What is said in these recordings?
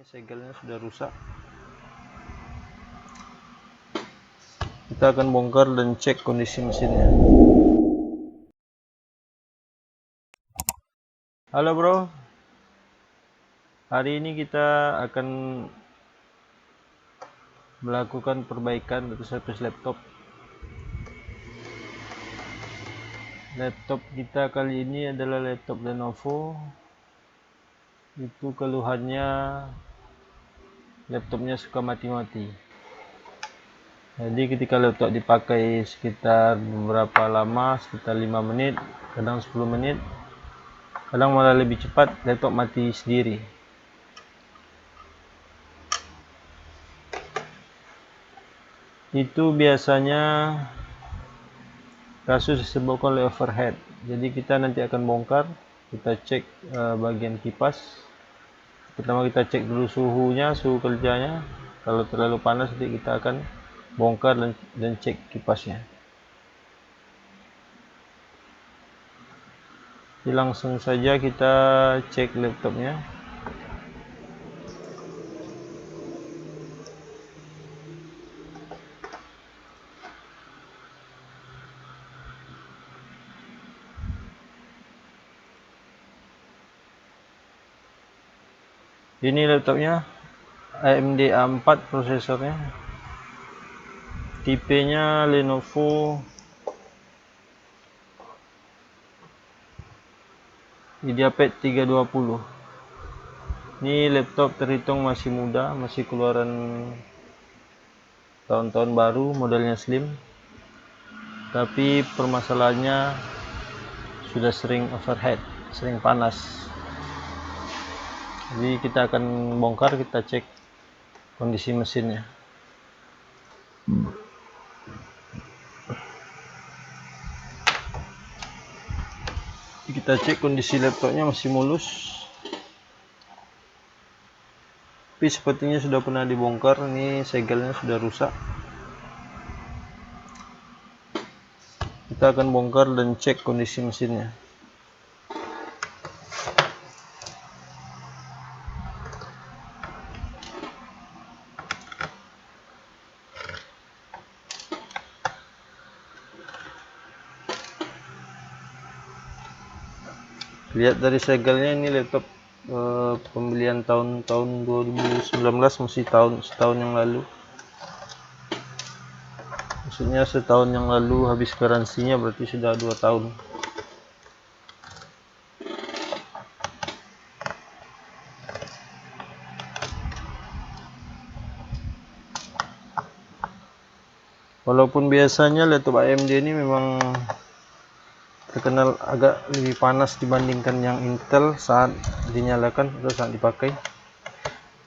segelnya sudah rusak. Kita akan bongkar dan cek kondisi mesinnya. Halo bro, hari ini kita akan melakukan perbaikan untuk servis laptop. Laptop kita kali ini adalah laptop Lenovo. Itu keluhannya laptopnya suka mati-mati. Jadi ketika laptop dipakai sekitar beberapa lama, sekitar 5 menit, kadang 10 menit, kadang malah lebih cepat, laptop mati sendiri. Itu biasanya kasus disebabkan oleh overhead. Jadi kita nanti akan bongkar, kita cek bagian kipas. Pertama kita cek dulu suhunya, suhu kerjanya. Kalau terlalu panas nanti kita akan bongkar dan cek kipasnya. Jadi langsung saja kita cek laptopnya. Ini laptopnya AMD A4 prosesornya, tipenya Lenovo IdeaPad 320. Ini laptop terhitung masih muda, masih keluaran tahun-tahun baru, modelnya slim, tapi permasalahannya sudah sering overheat, sering panas. Jadi kita akan bongkar, kita cek kondisi mesinnya. Kita cek kondisi laptopnya masih mulus, tapi sepertinya sudah pernah dibongkar. Ini segelnya sudah rusak. Kita akan bongkar dan cek kondisi mesinnya. Lihat dari segelnya, ini laptop pembelian tahun 2019, masih setahun yang lalu. Maksudnya setahun yang lalu habis garansinya, berarti sudah 2 tahun. Walaupun biasanya laptop AMD ini memang terkenal agak lebih panas dibandingkan yang Intel saat dinyalakan atau saat dipakai,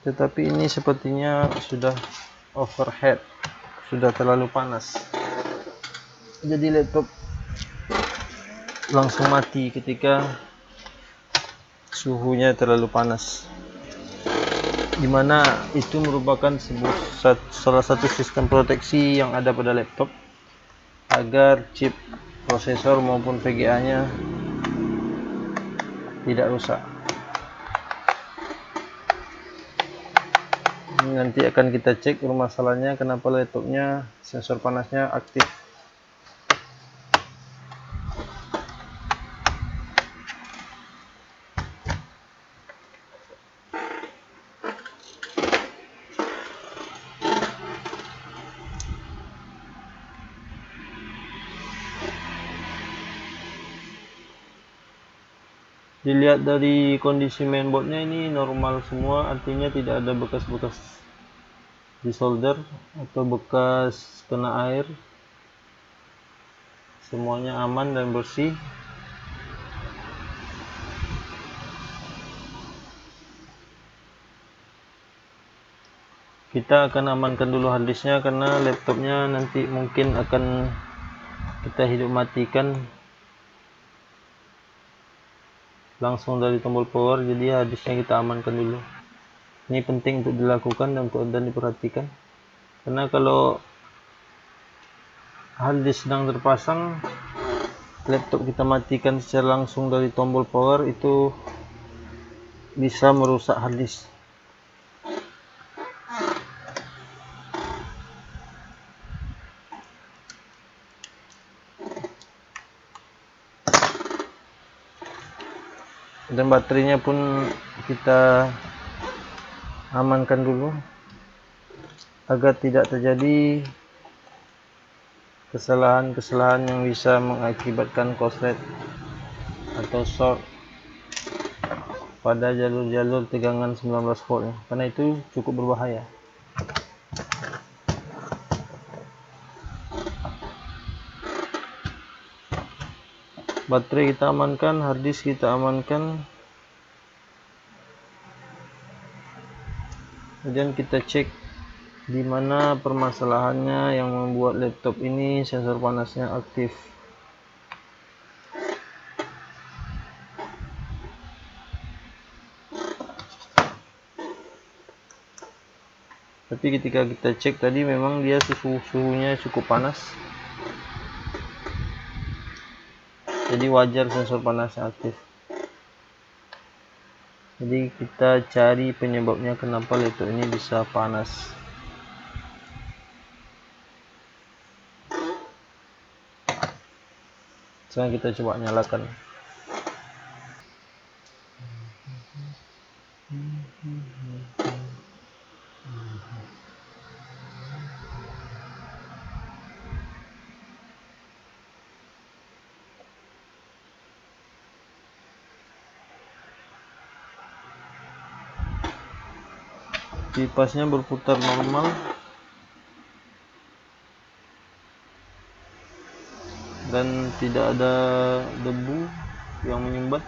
tetapi ini sepertinya sudah overheat, sudah terlalu panas. Jadi laptop langsung mati ketika suhunya terlalu panas, dimana itu merupakan salah satu sistem proteksi yang ada pada laptop agar chip prosesor maupun VGA-nya tidak rusak. Ini nanti akan kita cek permasalahannya, kenapa laptopnya sensor panasnya aktif. Dilihat dari kondisi mainboardnya, ini normal semua, artinya tidak ada bekas-bekas disolder atau bekas kena air. Semuanya aman dan bersih. Kita akan amankan dulu harddisknya karena laptopnya nanti mungkin akan kita hidup matikan langsung dari tombol power, jadi harddisknya kita amankan dulu. Ini penting untuk dilakukan dan diperhatikan, karena kalau harddisk sedang terpasang, laptop kita matikan secara langsung dari tombol power, itu bisa merusak harddisk. dan baterainya pun kita amankan dulu agar tidak terjadi kesalahan-kesalahan yang bisa mengakibatkan korslet atau short pada jalur-jalur tegangan 19 volt, karena itu cukup berbahaya. Baterai kita amankan, harddisk kita amankan, kemudian kita cek di mana permasalahannya yang membuat laptop ini sensor panasnya aktif. Tapi ketika kita cek tadi memang dia suhunya cukup panas, jadi wajar sensor panasnya aktif. Jadi kita cari penyebabnya kenapa laptop ini bisa panas. Sekarang kita coba nyalakan. Kipasnya berputar normal dan tidak ada debu yang menyumbat.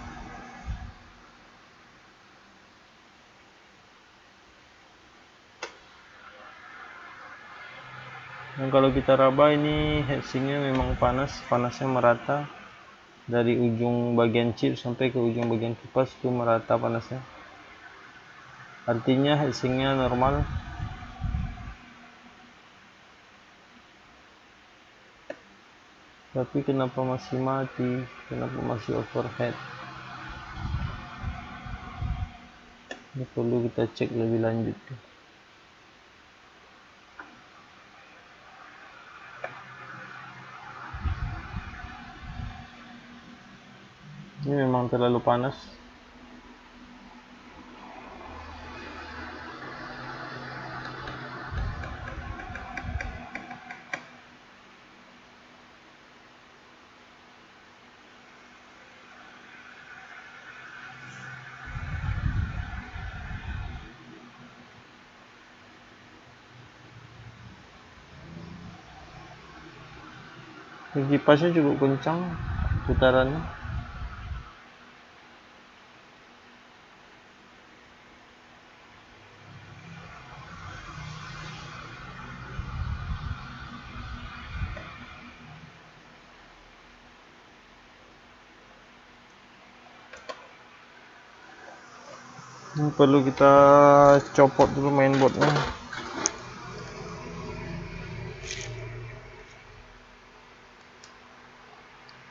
Dan kalau kita raba ini heatsinknya memang panasnya merata dari ujung bagian chip sampai ke ujung bagian kipas, itu merata panasnya. Artinya heatsinknya normal. Tapi kenapa masih mati? Kenapa masih overheat? Ini perlu kita cek lebih lanjut. Ini memang terlalu panas. Kipasnya cukup kencang putarannya. Ini perlu kita copot dulu mainboardnya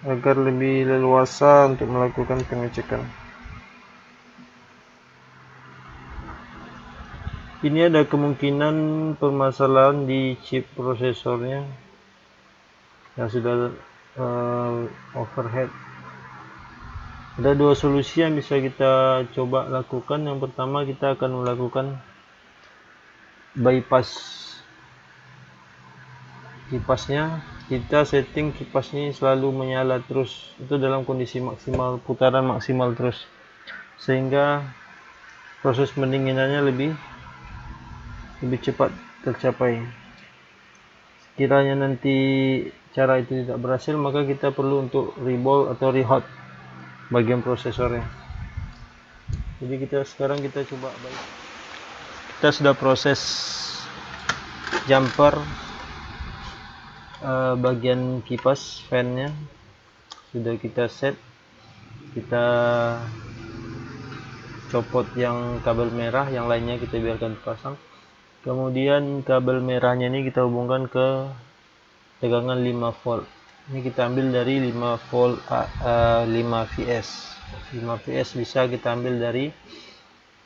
agar lebih leluasa untuk melakukan pengecekan. Ini ada kemungkinan permasalahan di chip prosesornya yang sudah overheat. Ada dua solusi yang bisa kita coba lakukan. Yang pertama, kita akan melakukan bypass kipasnya. Kita setting kipasnya selalu menyala terus, itu dalam kondisi maksimal, putaran maksimal terus, sehingga proses pendinginannya lebih cepat tercapai. Kiranya nanti cara itu tidak berhasil, maka kita perlu untuk reball atau rehot bagian prosesornya. Jadi sekarang kita coba. Kita sudah proses jumper bagian kipas fan-nya sudah kita set. Kita copot yang kabel merah, yang lainnya kita biarkan terpasang. Kemudian kabel merahnya ini kita hubungkan ke tegangan 5 volt. Ini kita ambil dari 5 volt 5 VS. 5 VS bisa kita ambil dari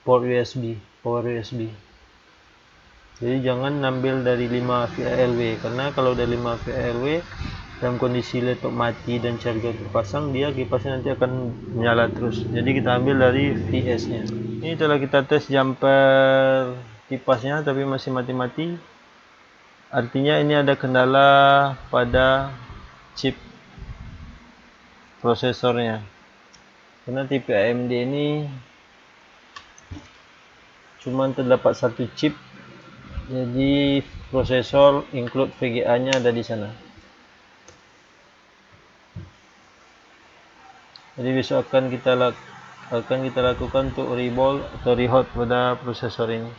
port USB, power USB. Jadi jangan ambil dari 5 VALW, karena kalau dari 5 VALW dalam kondisi laptop mati dan charger terpasang, dia kipasnya nanti akan menyala terus. Jadi kita ambil dari VS nya. Ini telah kita tes jumper kipasnya tapi masih mati-mati, artinya ini ada kendala pada chip prosesornya, karena tipe AMD ini cuma terdapat satu chip, jadi prosesor include VGA nya ada di sana. Jadi besok akan kita lakukan untuk reboot atau rehot pada prosesor ini.